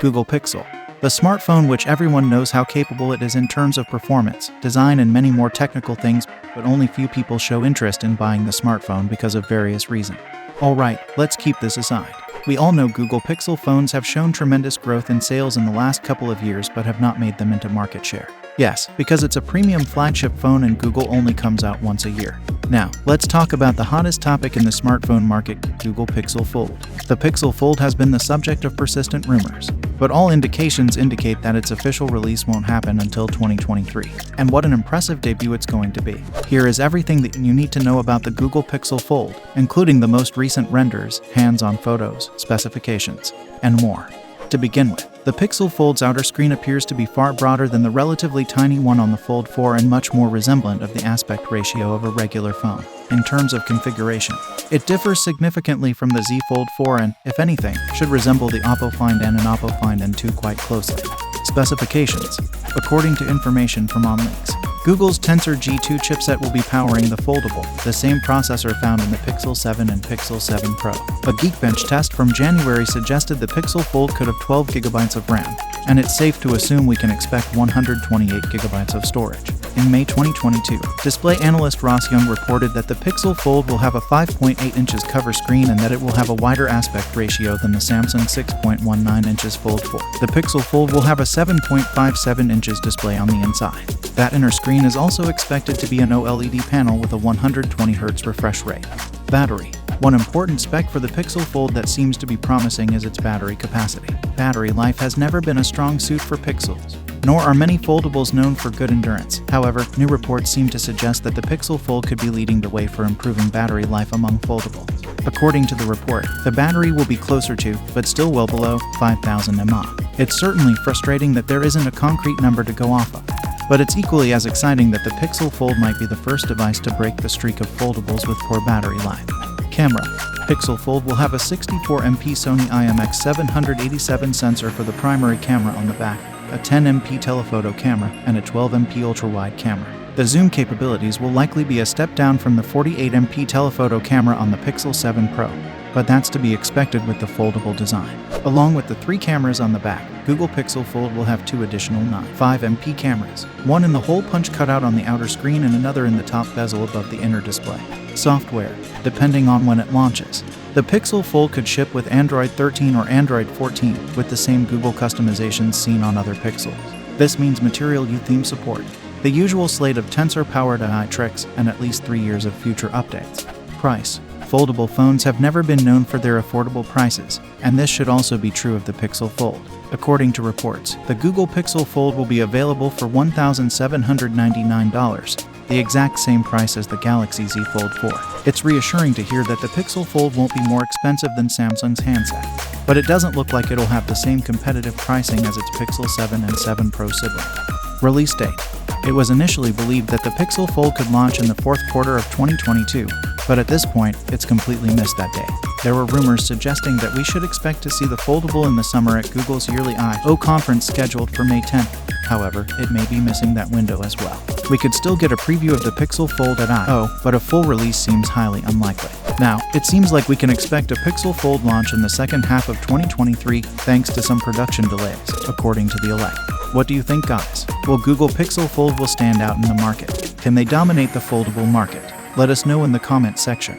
Google Pixel. The smartphone which everyone knows how capable it is in terms of performance, design and many more technical things, but only few people show interest in buying the smartphone because of various reasons. Alright, let's keep this aside. We all know Google Pixel phones have shown tremendous growth in sales in the last couple of years but have not made them into market share. Yes, because it's a premium flagship phone and Google only comes out once a year. Now, let's talk about the hottest topic in the smartphone market, Google Pixel Fold. The Pixel Fold has been the subject of persistent rumors, but all indications indicate that its official release won't happen until 2023. And what an impressive debut it's going to be. Here is everything that you need to know about the Google Pixel Fold, including the most recent renders, hands-on photos, specifications, and more. To begin with, the Pixel Fold's outer screen appears to be far broader than the relatively tiny one on the Fold 4 and much more resemblant of the aspect ratio of a regular phone. In terms of configuration, it differs significantly from the Z Fold 4 and, if anything, should resemble the Oppo Find N and Oppo Find N2 quite closely. Specifications. According to information from OnLeaks, Google's Tensor G2 chipset will be powering the foldable, the same processor found in the Pixel 7 and Pixel 7 Pro. A Geekbench test from January suggested the Pixel Fold could have 12 GB of RAM, and it's safe to assume we can expect 128 GB of storage. In May 2022, display analyst Ross Young reported that the Pixel Fold will have a 5.8 inches cover screen and that it will have a wider aspect ratio than the Samsung 6.19 inches Fold 4. The Pixel Fold will have a 7.57 inches display on the inside. That inner screen is also expected to be an OLED panel with a 120Hz refresh rate. Battery. One important spec for the Pixel Fold that seems to be promising is its battery capacity. Battery life has never been a strong suit for Pixels, nor are many foldables known for good endurance. However, new reports seem to suggest that the Pixel Fold could be leading the way for improving battery life among foldables. According to the report, the battery will be closer to, but still well below, 5,000 mAh. It's certainly frustrating that there isn't a concrete number to go off of, but it's equally as exciting that the Pixel Fold might be the first device to break the streak of foldables with poor battery life. Camera. Pixel Fold will have a 64MP Sony IMX787 sensor for the primary camera on the back, a 10MP telephoto camera, and a 12MP ultra-wide camera. The zoom capabilities will likely be a step down from the 48MP telephoto camera on the Pixel 7 Pro, but that's to be expected with the foldable design. Along with the 3 cameras on the back, Google Pixel Fold will have 2 additional 5MP cameras, one in the hole punch cutout on the outer screen and another in the top bezel above the inner display. Software. Depending on when it launches, the Pixel Fold could ship with Android 13 or Android 14 with the same Google customizations seen on other Pixels. This means Material You theme support, the usual slate of Tensor-powered AI tricks, and at least 3 years of future updates. Price. Foldable phones have never been known for their affordable prices, and this should also be true of the Pixel Fold. According to reports, the Google Pixel Fold will be available for $1,799, the exact same price as the Galaxy Z Fold 4. It's reassuring to hear that the Pixel Fold won't be more expensive than Samsung's handset, but it doesn't look like it'll have the same competitive pricing as its Pixel 7 and 7 Pro sibling. Release date. It was initially believed that the Pixel Fold could launch in the fourth quarter of 2022, but at this point, it's completely missed that day. There were rumors suggesting that we should expect to see the foldable in the summer at Google's yearly I/O conference scheduled for May 10th. However, it may be missing that window as well. We could still get a preview of the Pixel Fold at I/O, but a full release seems highly unlikely. Now, it seems like we can expect a Pixel Fold launch in the second half of 2023 thanks to some production delays, according to The Elect. What do you think, guys? Will Google Pixel Fold will stand out in the market? Can they dominate the foldable market? Let us know in the comment section.